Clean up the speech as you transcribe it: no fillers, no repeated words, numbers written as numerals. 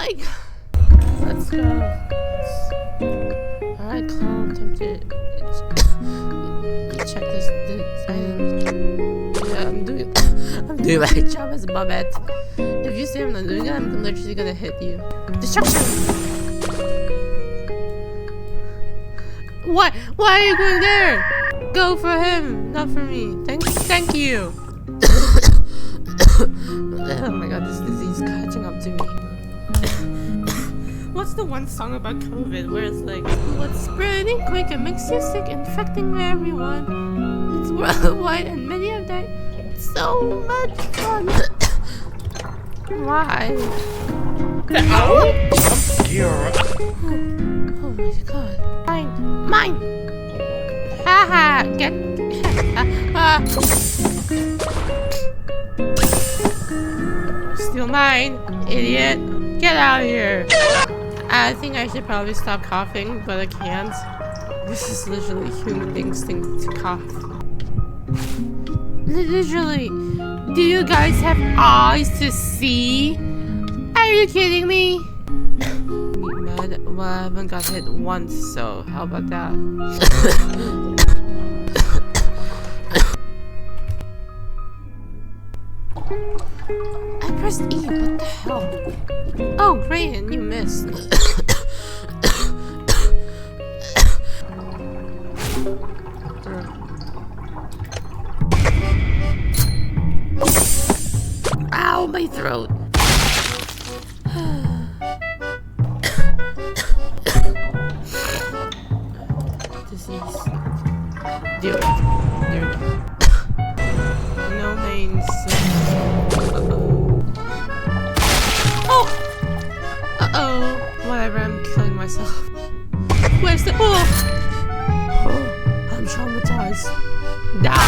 my god. Let's go. Alright, calm, time to check this item. Yeah, I'm doing my job as a bobette. If you say I'm not doing it, I'm literally gonna hit you. Destruction! Why are you going there? Go for him, not for me. Thank you. Oh my god, this disease is catching up to me. What's the one song about COVID where it's like, what's spreading quick and makes you sick, infecting everyone? It's worldwide and many have died. It's so much fun. Why? Obscure. Oh my god. Mine! Haha! Get. Still mine, idiot! Get out of here! I think I should probably stop coughing, but I can't. This is literally human instinct to cough. Literally, do you guys have eyes to see? Are you kidding me? Mad? Well, I haven't got hit once, so how about that? I pressed E, what the hell? Oh, great, and you missed. Ow, my throat. Disease. Do it. There we go. No names. Uh-oh. Whatever, I'm killing myself. Where's the... Oh, I'm traumatized. Die!